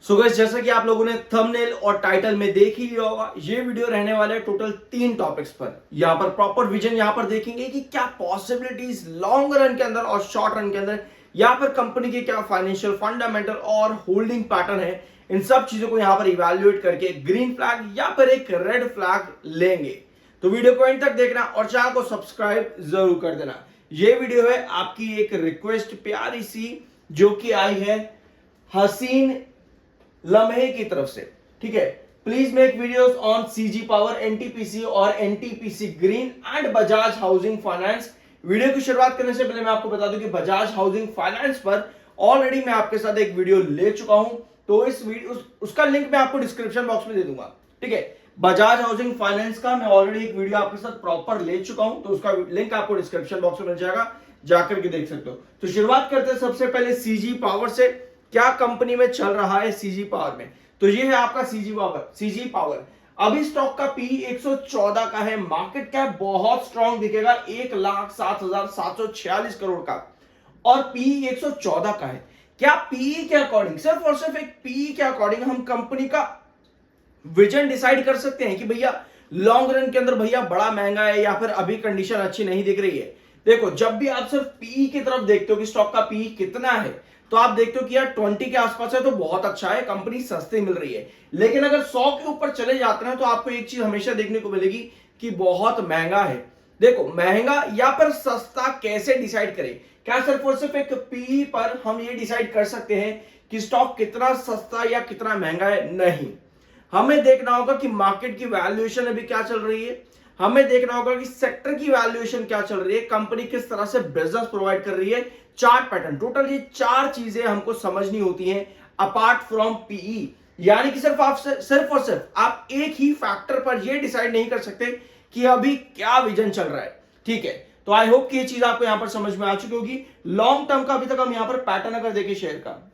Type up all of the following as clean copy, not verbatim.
So guys, जैसा कि आप लोगों ने थंबनेल और टाइटल में देख ही लिया होगा, ये वीडियो रहने वाला है टोटल 3 टॉपिक्स पर। यहाँ पर प्रॉपर विजन यहाँ पर देखेंगे कि क्या पॉसिबिलिटीज लॉन्ग रन के अंदर और शॉर्ट रन के अंदर यहाँ पर कंपनी के क्या फाइनेंशियल फंडामेंटल और होल्डिंग पैटर्न है। इन सब चीजों को यहाँ पर इवेल्युएट करके ग्रीन फ्लैग या फिर एक रेड फ्लैग लेंगे। तो वीडियो को एंड तक देखना और चैनल को सब्सक्राइब जरूर कर देना। ये वीडियो है आपकी एक रिक्वेस्ट प्यारी सी जो कि आई है हसीन लम्हे की तरफ से। ठीक है, please make videos on CG Power, NTPC और NTPC Green and Bajaj Housing Finance. Video की शुरुआत करने से पहले मैं आपको बता दूं कि बजाज हाउसिंग फाइनेंस पर ऑलरेडी मैं आपके साथ एक वीडियो ले चुका हूं, तो इस वीडियो उसका लिंक मैं आपको डिस्क्रिप्शन बॉक्स में दे दूंगा। ठीक है, बजाज हाउसिंग फाइनेंस का मैं ऑलरेडी एक वीडियो आपके साथ प्रॉपर ले चुका हूं, तो उसका लिंक आपको डिस्क्रिप्शन बॉक्स में मिल जाएगा, जाकर के देख सकते हो। तो शुरुआत करते हैं सबसे पहले सीजी पावर से। क्या कंपनी में चल रहा है सीजी पावर में? तो ये है आपका सीजी पावर। अभी स्टॉक का पी 114 का है, मार्केट कैप बहुत स्ट्रॉन्ग दिखेगा 1,07,746 करोड़ का, और पी 114 का है। क्या पी के अकॉर्डिंग, सिर्फ और सिर्फ एक पी के अकॉर्डिंग हम कंपनी का विजन डिसाइड कर सकते हैं कि भैया लॉन्ग रन के अंदर भैया बड़ा महंगा है या फिर अभी कंडीशन अच्छी नहीं दिख रही है? देखो, जब भी आप सिर्फ पी की तरफ देखते हो कि स्टॉक का पी कितना है, तो आप देखते हो कि यार 20 के आसपास है तो बहुत अच्छा है, कंपनी सस्ती मिल रही है। लेकिन अगर 100 के ऊपर चले जाते हैं तो आपको एक चीज हमेशा देखने को मिलेगी कि बहुत महंगा है। देखो, महंगा या फिर सस्ता कैसे डिसाइड करें? क्या सिर्फ और सिर्फ एक पी पर हम ये डिसाइड कर सकते हैं कि स्टॉक कितना सस्ता या कितना महंगा है? नहीं, हमें देखना होगा कि मार्केट की वैल्यूएशन अभी क्या चल रही है, हमें देखना होगा कि सेक्टर की वैल्यूएशन क्या चल रही है, कंपनी किस तरह से बिजनेस प्रोवाइड कर रही है, चार्ट पैटर्न। टोटल ये 4 चीजें हमको समझनी होती हैं अपार्ट फ्रॉम पीई। यानी कि सिर्फ और सिर्फ आप एक ही फैक्टर पर ये डिसाइड नहीं कर सकते कि अभी क्या विजन चल रहा है। ठीक है, तो आई होप कि ये चीज आपको यहां पर समझ में आ चुकी होगी। लॉन्ग टर्म का अभी तक हम यहां पर पैटर्न अगर देखें शेयर का,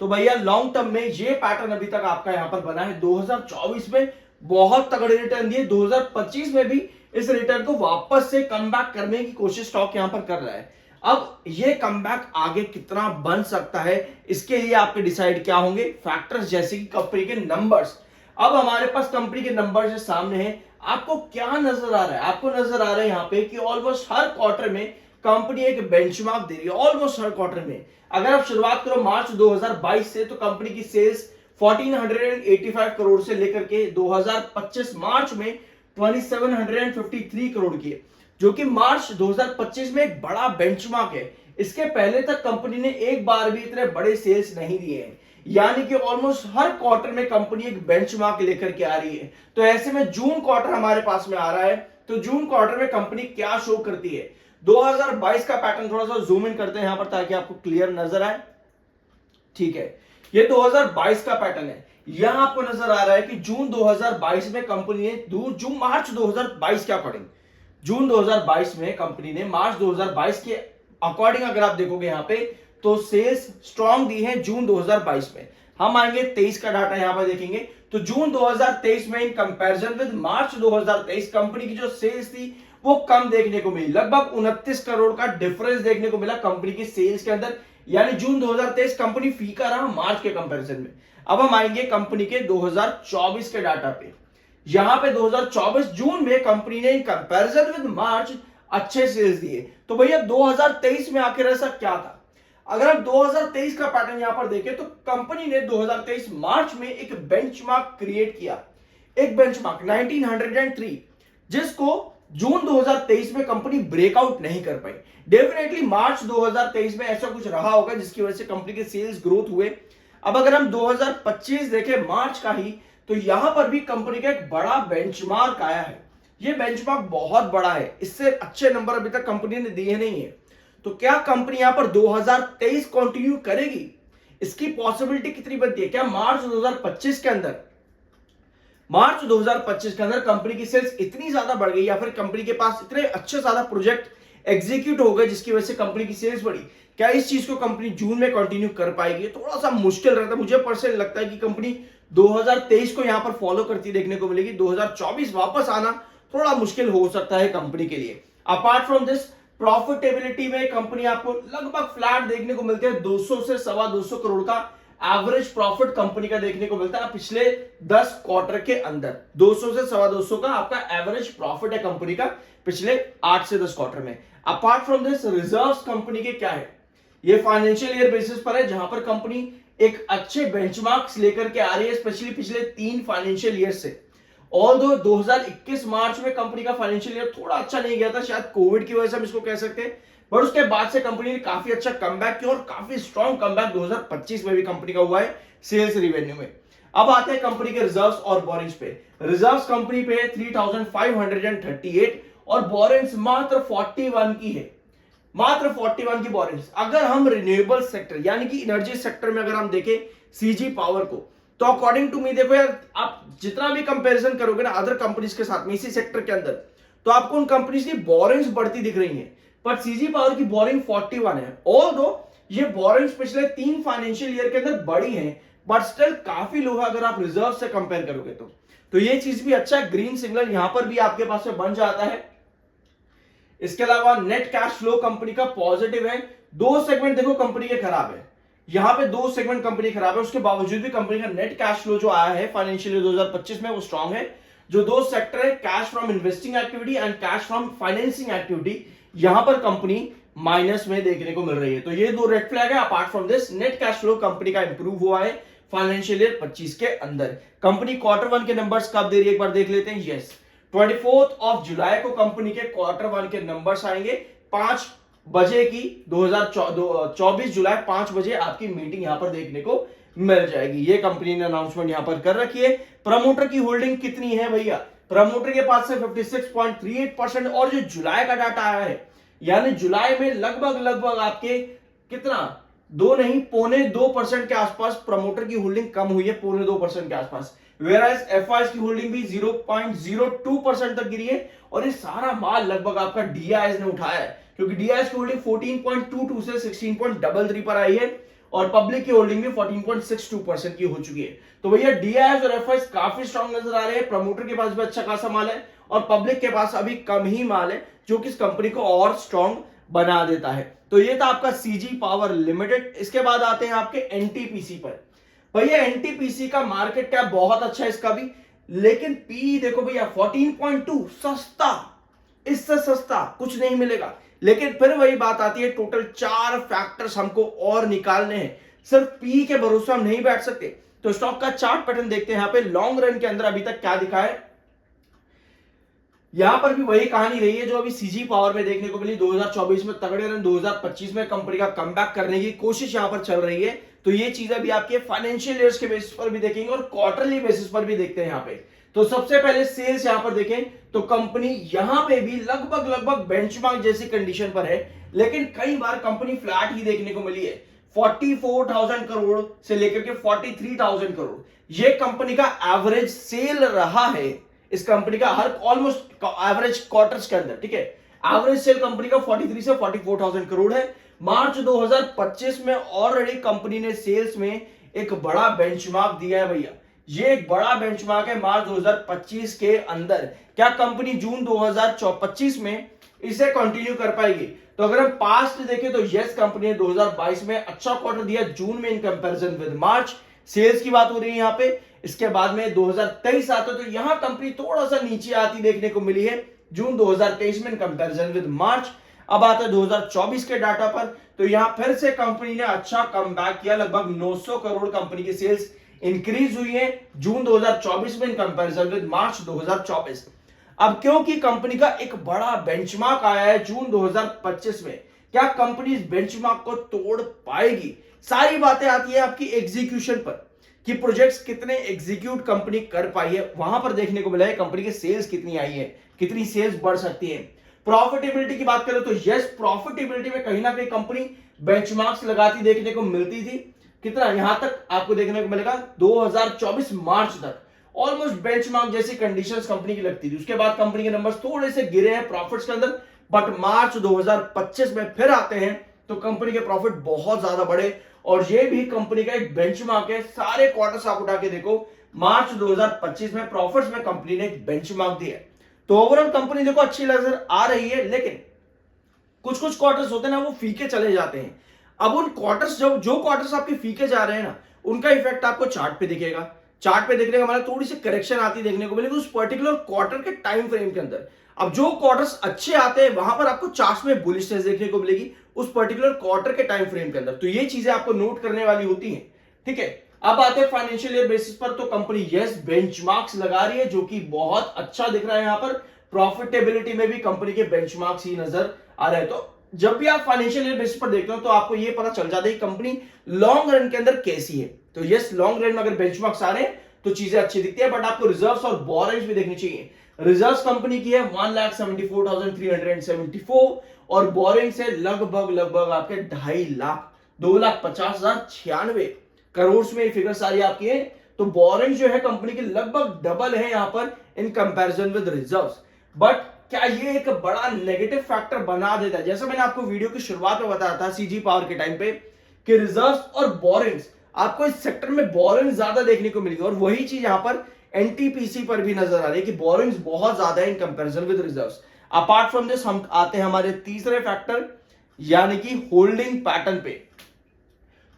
तो भैया लॉन्ग टर्म में ये पैटर्न अभी तक आपका यहां पर बना है। 2024 में बहुत तगड़े रिटर्न दिए, 2025 में भी इस रिटर्न को वापस से कमबैक करने की कोशिश स्टॉक यहां पर कर रहा है। अब ये कमबैक आगे कितना बन सकता है, इसके लिए आपके डिसाइड क्या होंगे? फैक्टर्स, जैसे कि कंपनी के नंबर्स। अब हमारे पास कंपनी के नंबर्स जो सामने हैं, आपको क्या नजर आ रहा है? आपको नजर आ रहा है यहाँ पे कि ऑलमोस्ट हर क्वार्टर में कंपनी एक बेंचमार्क दे रही है, ऑलमोस्ट हर क्वार्टर में। अगर आप शुरुआत करो मार्च 2022 से, तो कंपनी की सेल्स 1485 करोड़ से लेकर के 2025 मार्च में 2753 करोड़ की है, जो कि मार्च 2025 में एक बड़ा बेंचमार्क है। इसके पहले तक कंपनी ने एक बार भी इतने बड़े सेल्स नहीं दिए हैं, यानी कि ऑलमोस्ट हर क्वार्टर में कंपनी एक बेंचमार्क लेकर के आ रही है। तो ऐसे में जून क्वार्टर हमारे पास में आ रहा है, तो जून क्वार्टर में कंपनी क्या शो करती है? 2022 का पैटर्न थोड़ा सा जूम इन करते हैं यहां पर ताकि आपको क्लियर नजर आए। ठीक है, ये 2022 का पैटर्न है। यहां आपको नजर आ रहा है कि जून 2022 में कंपनी ने मार्च 2022 के अकॉर्डिंग, जून 2022 में कंपनी ने मार्च 2022 के अकॉर्डिंग अगर आप देखोगे यहां पे, तो सेल्स स्ट्रॉन्ग दी है जून 2022 में। हम आएंगे 23 का डाटा यहां पर देखेंगे, तो जून 2023 में in comparison with March 2023 company की जो सेल्स थी वो कम देखने को मिली, लगभग 29 करोड़ का डिफरेंस देखने को मिला कंपनी की सेल्स के अंदर। यानी जून 2023 कंपनी फीका रहा मार्च के कंपैरिजन में। अब हम आएंगे कंपनी के 2024 के डाटा पे। यहां पे 2024 जून में कंपनी ने इन कंपैरिजन विद मार्च अच्छे सेल्स दिए। तो भैया 2023 में आखिर ऐसा क्या था? अगर हम 2023 का पैटर्न यहां पर देखें, तो कंपनी ने 2023 मार्च में एक बेंचमार्क क्रिएट किया, एक बेंचमार्क 1903, जिसको जून 2023 में कंपनी ब्रेकआउट नहीं कर पाई। डेफिनेटली मार्च 2023 में ऐसा कुछ रहा होगा जिसकी वजह से कंपनी के सेल्स ग्रोथ हुए। अब अगर हम 2025 देखें मार्च का ही, तो यहां पर भी कंपनी का एक बड़ा बेंचमार्क आया है। यह बेंचमार्क बहुत बड़ा है, इससे अच्छे नंबर अभी तक कंपनी ने दिए नहीं है। तो क्या कंपनी यहां पर 2023 कंटिन्यू करेगी? इसकी पॉसिबिलिटी कितनी बनती है? क्या मार्च 2025 के अंदर, मार्च 2025 के अंदर कंपनी की सेल्स इतनी ज्यादा बढ़ गई या फिर कंपनी के पास इतने अच्छे ज्यादा प्रोजेक्ट एग्जीक्यूट हो गए जिसकी वजह से कंपनी की सेल्स बढ़ी? क्या इस चीज को कंपनी जून में कंटिन्यू कर पाएगी? थोड़ा सा मुश्किल रहता है। मुझे पर्सनली लगता है कि कंपनी 2023 को यहां पर फॉलो करती देखने को मिलेगी। 2024 वापस आना थोड़ा मुश्किल हो सकता है कंपनी के लिए। अपार्ट फ्रॉम दिस, प्रॉफिटेबिलिटी में कंपनी आपको लगभग फ्लैट देखने को मिलती है, 200 से 225 करोड़ का एवरेज प्रॉफिट कंपनी का देखने को मिलता है पिछले 10 क्वार्टर के अंदर। 200 से 250 का आपका एवरेज प्रॉफिट है कंपनी का पिछले 8 से 10 क्वार्टर में। Apart from this reserves company के क्या है, ये फाइनेंशियल ईयर बेसिस पर है, जहां पर कंपनी एक अच्छे बेंचमार्क्स लेकर के आ रही है, स्पेशली पिछले 3 फाइनेंशियल ईयर से। ऑल्दो 2021 मार्च में कंपनी का फाइनेंशियल ईयर थोड़ा अच्छा नहीं गया था, शायद कोविड की वजह से हम इसको कह सकते हैं, बट उसके बाद से कंपनी ने काफी अच्छा कमबैक किया और काफी स्ट्रॉन्ग कमबैक 2025 में भी कंपनी का हुआ है सेल्स रिवेन्यू में। अब आते हैं कंपनी के रिजर्व्स और बोरिंग्स पे। रिजर्व्स कंपनी पे 3538 और बोरिंग्स मात्र 41 की है, मात्र 41 की बोरिंग्स। अगर हम रिन्यूएबल सेक्टर यानी कि एनर्जी सेक्टर में अगर हम देखें सीजी पावर को, तो अकॉर्डिंग टू मी देखो यार, आप जितना भी कंपैरिजन करोगे ना अदर कंपनीज के साथ में इसी सेक्टर के अंदर, तो आपको उन कंपनीज की बोरिंग्स बढ़ती दिख रही हैं, बट सीजी पावर की बोरिंग 41 है। ऑल्दो ये बोरिंग्स पिछले 3 फाइनेंशियल ईयर के अंदर बढ़ी हैं, बट स्टिल काफी लो है अगर आप रिजर्व से कंपेयर करोगे तो ये चीज भी अच्छा है। ग्रीन सिग्नल यहां पर भी आपके पास में बन जाता है। इसके अलावा नेट कैश फ्लो कंपनी का पॉजिटिव है। 2 सेगमेंट देखो कंपनी के खराब है, यहां पे 2 सेगमेंट कंपनी खराब है, उसके बावजूद भी कंपनी का नेट कैश फ्लो जो आया है फाइनेंशियल ईयर 2025 में वो स्ट्रांग है। जो 2 सेक्टर है, cash from investing activity and cash from financing activity, यहां पर कंपनी माइनस में देखने को मिल रही है। तो ये 2 रेड फ्लैग है। Apart from this net cash flow company का इंप्रूव हुआ है फाइनेंशियल ईयर 25 के अंदर। कंपनी क्वार्टर 1 के नंबर्स कब दे रही है एक बार देख लेते हैं। यस, 24 जुलाई को कंपनी के क्वार्टर 1 के नंबर्स आएंगे 5 बजे की 2024 जुलाई 5 बजे आपकी मीटिंग यहां पर देखने को मिल जाएगी। ये कंपनी ने अनाउंसमेंट यहां पर कर रखी है। प्रमोटर की होल्डिंग कितनी है भैया, प्रमोटर के पास से 56.38% और जो जुलाई का डाटा आया है, यानी जुलाई में लगभग आपके कितना 2 नहीं 2.25% के आसपास प्रमोटर की होल्डिंग कम हुई है, 2.25% के आसपास। वेराइज एफआईज की होल्डिंग भी 0.02% तक गिरी है और ये सारा माल लगभग आपका डीआईएस ने उठाया है, क्योंकि डीआईएस की होल्डिंग 14.22 से 16.33 पर आई है और पब्लिक की होल्डिंग भी 14.62% की हो चुकी है। तो भैया डीआईएस और एफआईज काफी स्ट्रांग नजर आ रहे हैं। प्रमोटर के पास भी अच्छा खासा माल है और पब्लिक के पास अभी कम ही माल है, जो कि इस कंपनी को और स्ट्रांग बना देता है। तो ये था आपका सीजी पावर लिमिटेड। इसके बाद आते हैं आपके एनटीपीसी पर। भैया एनटीपीसी का मार्केट कैप बहुत अच्छा है इसका भी, लेकिन पी देखो भैया 14.2, सस्ता, इससे सस्ता कुछ नहीं मिलेगा। लेकिन फिर वही बात आती है, टोटल 4 फैक्टर्स हमको और निकालने हैं, सिर्फ पी के भरोसे हम नहीं बैठ सकते। तो स्टॉक का चार्ट पैटर्न देखते हैं यहां पे लॉन्ग रन के अंदर अभी तक क्या दिखा है। यहां पर भी वही कहानी रही है जो अभी सीजी पावर में देखने को मिली। 2024 में तगड़े रन, 2025 में कंपनी का कमबैक करने की कोशिश यहां पर चल रही है। तो ये चीजें भी आपके फाइनेंशियल ईयर्स के बेसिस पर भी देखेंगे और क्वार्टरली बेसिस पर भी देखते हैं यहां पे। तो सबसे पहले सेल्स यहां पर देखें तो कंपनी यहां पे भी लगभग बेंचमार्क जैसी कंडीशन पर है, लेकिन कई बार कंपनी फ्लैट ही देखने को मिली है। 44,000 करोड़ से लेकर के 43,000 करोड़ ये कंपनी का एवरेज सेल रहा है। इस कंपनी का हर ऑलमोस्ट एवरेज क्वार्टर्स के अंदर, ठीक है, एवरेज सेल कंपनी का 43 से 44,000 करोड़ है। मार्च 2025 में ऑलरेडी कंपनी ने सेल्स में एक बड़ा बेंचमार्क दिया है भैया। ये एक बड़ा बेंचमार्क है मार्च 2025 के अंदर। क्या कंपनी जून 2025 में इसे कंटिन्यू कर पाएगी? तो अगर हम पास्ट देखें तो यस, कंपनी ने 2022 में अच्छा क्वार्टर दिया जून में in comparison with March. Sales की बात हो रही है यहाँ पे। इसके बाद में 2023 आता है तो यहां कंपनी थोड़ा सा नीचे आती देखने को मिली है जून 2023 में इन कंपैरिजन विद मार्च। अब आता है 2024 के डाटा पर, तो यहां फिर से कंपनी ने अच्छा कमबैक किया, लगभग 900 करोड़ कंपनी की सेल्स इंक्रीज हुई है जून 2024 में इन कंपैरिजन विद मार्च 2024। अब क्योंकि कंपनी का एक बड़ा बेंचमार्क आया है जून 2025 में, क्या कंपनी इस बेंचमार्क को तोड़ पाएगी? सारी बातें आती है आपकी एग्जीक्यूशन पर कि प्रोजेक्ट्स कितने एग्जीक्यूट कंपनी कर पाई है, वहां पर देखने को मिला है कंपनी की सेल्स कितनी आई है, कितनी सेल्स बढ़ सकती है। प्रॉफिटेबिलिटी की बात करें तो यस, प्रॉफिटेबिलिटी में कहीं ना कहीं कंपनी बेंचमार्क्स लगाती देखने को मिलती थी। कितना यहां तक आपको देखने को मिलेगा 2024 मार्च तक ऑलमोस्ट बेंचमार्क जैसी कंडीशंस कंपनी की लगती थी। उसके बाद कंपनी के नंबर्स थोड़े से गिरे हैं प्रॉफिट्स के अंदर, बट मार्च 2025 में फिर आते हैं तो कंपनी के प्रॉफिट बहुत ज्यादा बढ़े और ये भी कंपनी का एक बेंचमार्क है। सारे क्वार्टर्स आप उठा के देखो, मार्च 2025 में प्रॉफिट्स में कंपनी ने एक बेंचमार्क दिया। तो ओवरऑल कंपनी देखो अच्छी नजर आ रही है, लेकिन कुछ कुछ क्वार्टर्स होते हैं ना वो फीके चले जाते हैं। अब उन क्वार्टर्स जो क्वार्टर्स आपके फीके जा रहे हैं ना, उनका इफेक्ट आपको चार्ट पे दिखेगा। चार्ट पे देखने का मतलब थोड़ी सी करेक्शन आती देखने को मिलेगी उस पर्टिकुलर क्वार्टर के टाइम फ्रेम के अंदर। अब जो क्वार्टर्स अच्छे आते हैं वहां पर आपको चार्ट्स में बुलिशनेस देखने को मिलेगी उस पर्टिकुलर क्वार्टर के टाइम फ्रेम के अंदर। तो ये चीजें आपको नोट करने वाली होती हैं, ठीक है। अब आते हैं फाइनेंशियल ईयर बेसिस पर, तो कंपनी यस बेंचमार्क्स लगा रही है जो कि बहुत अच्छा दिख रहा है। यहाँ पर प्रॉफिटेबिलिटी में भी कंपनी के बेंचमार्क्स ही नजर आ रहे हैं। तो जब भी आप फाइनेंशियल ईयर बेसिस पर देखते हो तो आपको ये पता चल जाता है कि कंपनी लॉन्ग रन के अंदर कैसी है। तो यस लॉन्ग रन में अगर बेंचमार्क्स आ रहे हैं तो चीजें अच्छी दिखती है, बट आपको रिजर्व्स और बोरेंज भी देखनी चाहिए। रिजर्व्स कंपनी की है 1,74,374 और बोरिंग से लगभग आपके 2.5 लाख 2,50,096 करोड़ में ये फिगर सारी आपकी है। तो बोरिंग जो है कंपनी की लगभग डबल है यहां पर इन कंपैरिजन विद रिजर्व्स। बट क्या ये एक बड़ा नेगेटिव फैक्टर बना देता है? जैसे मैंने आपको वीडियो की शुरुआत में बताया था सीजी पावर के टाइम पे कि रिजर्व्स और बोरिंग्स, आपको इस सेक्टर में बोरिंग ज्यादा देखने को मिलेगी और वही चीज यहां पर एनटीपीसी पर भी नजर आ रही है कि बोरिंग्स बहुत ज्यादा है इन comparison with reserves. Apart from this हम आते हैं हमारे तीसरे फैक्टर यानी कि होल्डिंग पैटर्न पे।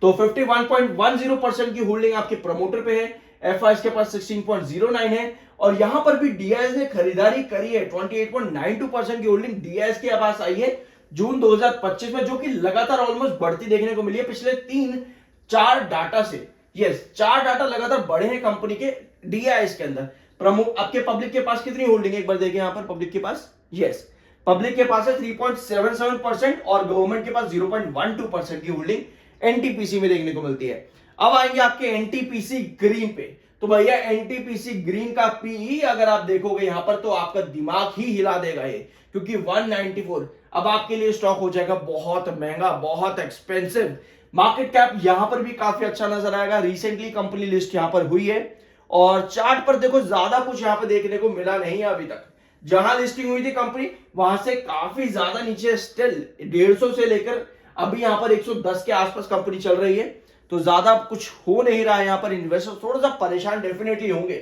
तो 51.10% की होल्डिंग आपके प्रमोटर पे है, एफआईएस के पास 16.09 है और यहां पर भी डीआईएस ने खरीदारी करी है। 28.92% की होल्डिंग डीआईएस के पास आई है जून 2025 में, जो कि लगातार ऑलमोस्ट बढ़ती देखने को मिली है पिछले 3-4 डाटा से। यस 4 डाटा लगातार बढ़े हैं कंपनी के डीआईएस के अंदर। प्रमुख आपके पब्लिक के पास कितनी होल्डिंग है एक बार देखिए यहां पर पब्लिक के पास। यस पब्लिक के पास है 3.77% और गवर्नमेंट के पास 0.12% की होल्डिंग एनटीपीसी में देखने को मिलती है। अब आएंगे आपके एनटीपीसी ग्रीन पे। तो भैया एनटीपीसी ग्रीन का पीई अगर आप देखोगे यहां पर तो आपका दिमाग ही हिला देगा ये, क्योंकि 194 अब आपके लिए स्टॉक हो जाएगा बहुत महंगा, बहुत एक्सपेंसिव। मार्केट कैप यहां पर भी काफी अच्छा नजर आएगा। रिसेंटली कंपनी लिस्ट यहां पर हुई है और चार्ट पर देखो ज्यादा कुछ यहां पर देखने को मिला नहीं है अभी तक। जहां लिस्टिंग हुई थी कंपनी वहां से काफी ज्यादा नीचे, स्टिल 150 से लेकर अभी यहां पर 110 के आसपास कंपनी चल रही है। तो ज्यादा कुछ हो नहीं रहा है यहां पर। इन्वेस्टर थोड़ा सा परेशान डेफिनेटली होंगे।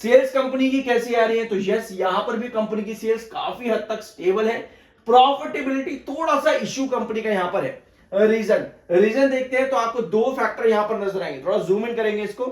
सेल्स कंपनी की कैसी आ रही है? तो यस यहां पर भी कंपनी की सेल्स काफी हद तक स्टेबल है। प्रॉफिटेबिलिटी थोड़ा सा इश्यू कंपनी का यहां पर है। रीजन देखते हैं तो आपको 2 फैक्टर यहां पर नजर आएंगे। थोड़ा जूम इन करेंगे इसको,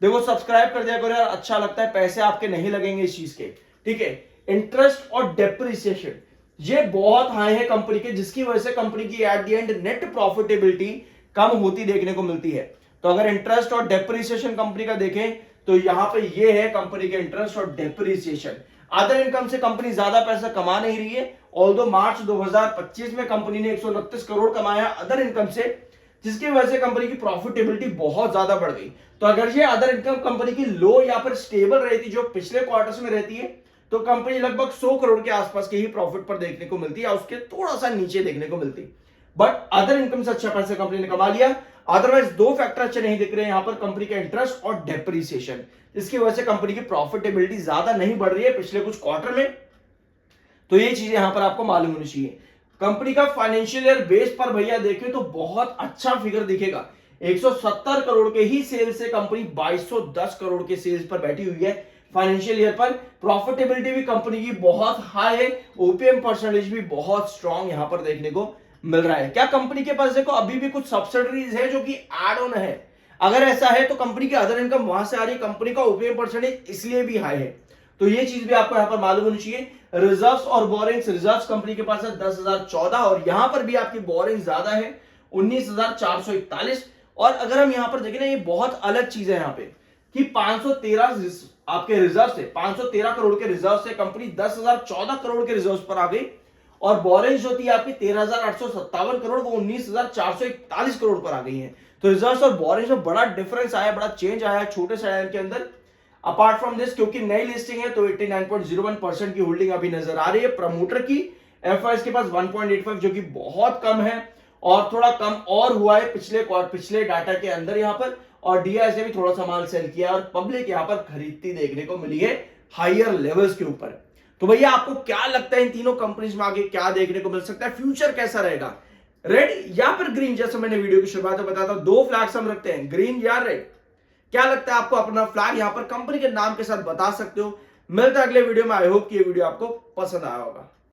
देखो सब्सक्राइब कर दिया करो यार, अच्छा लगता है, पैसे आपके नहीं लगेंगे इस चीज के, ठीक है। इंटरेस्ट और डेप्रिसिएशन ये बहुत हाई है कंपनी के, जिसकी वजह से कंपनी की at the end net profitability कम होती देखने को मिलती है। तो अगर इंटरेस्ट और डेप्रिसिएशन कंपनी का देखें तो यहां पे ये है कंपनी के इंटरेस्ट और डेप्रिसिएशन। अदर इनकम से कंपनी ज्यादा पैसा कमा नहीं रही है, ऑल्दो मार्च 2025 में कंपनी ने 129 करोड़ कमाया अदर इनकम से, जिसकी वजह से कंपनी की प्रॉफिटेबिलिटी बहुत ज्यादा बढ़ गई। तो अगर ये अदर इनकम कंपनी की लो या फिर स्टेबल रहती जो पिछले क्वार्टर्स में रहती है तो कंपनी लगभग 100 करोड़ के आसपास के ही प्रॉफिट पर देखने को मिलती है, उसके थोड़ा सा नीचे देखने को मिलती। बट अदर इनकम से अच्छा पैसा कंपनी ने कमा लिया। अदरवाइज 2 फैक्टर अच्छे नहीं दिख रहे हैं यहां पर कंपनी का इंटरेस्ट और डेप्रिसिएशन, इसकी वजह से कंपनी की प्रॉफिटेबिलिटी ज्यादा नहीं बढ़ रही है पिछले कुछ क्वार्टर में। तो ये चीजें यहां पर आपको मालूम होनी चाहिए। कंपनी का फाइनेंशियल ईयर बेस पर भैया देखें तो बहुत अच्छा फिगर दिखेगा। 170 करोड़ के ही सेल्स से कंपनी 2210 करोड़ के सेल्स पर बैठी हुई है फाइनेंशियल ईयर पर। प्रॉफिटेबिलिटी भी कंपनी की बहुत हाई है, ओपीएम परसेंटेज भी बहुत स्ट्रांग यहां पर देखने को मिल रहा है। क्या कंपनी के पास देखो अभी भी कुछ सब्सिडरीज है जो कि एड ऑन है? अगर ऐसा है तो कंपनी की अदर इनकम वहां से आ रही है, कंपनी का ओपीएम परसेंटेज इसलिए भी हाई है। तो ये चीज भी आपको यहां पर मालूम होनी चाहिए। रिजर्व्स और बोरिंग्स, रिजर्व्स कंपनी के पास है 10,014 और यहां पर भी आपकी बोरिंग ज्यादा है 19,441। और अगर हम यहां पर देखें ना, ये बहुत अलग चीज है यहां पे कि 513 आपके रिजर्व से, 513 करोड़ के रिजर्व से कंपनी 10,014 करोड़ के रिजर्व पर आ गई और बोरिंग जो थी आपकी 13,857 करोड़ वो 19,441 करोड़ पर आ गई है। तो रिजर्व्स और बोरिंग में बड़ा डिफरेंस आया, बड़ा चेंज आया है छोटे से के अंदर। अपार्ट फ्रॉम दिस क्योंकि नई लिस्टिंग है तो 89.01% की होल्डिंग अभी नजर आ रही है प्रमोटर की। एफआईएस के पास 1.85 जो कि बहुत कम है और थोड़ा कम और हुआ है पिछले डाटा के अंदर यहां पर। और डीआईएस ने भी थोड़ा सा माल सेल किया और पब्लिक यहां पर खरीदती देखने को मिली है हायर लेवल्स के ऊपर। तो भैया आपको क्या लगता है इन तीनों कंपनीज में आगे क्या देखने को मिल सकता है? फ्यूचर कैसा रहेगा, रेड या फिर ग्रीन? जैसे मैंने वीडियो की शुरुआत में बताया था 2 फ्लैग्स हम रखते हैं, ग्रीन या रेड। क्या लगता है आपको? अपना फ्लैग यहां पर कंपनी के नाम के साथ बता सकते हो। मिलता है अगले वीडियो में। आई होप कि ये वीडियो आपको पसंद आया होगा।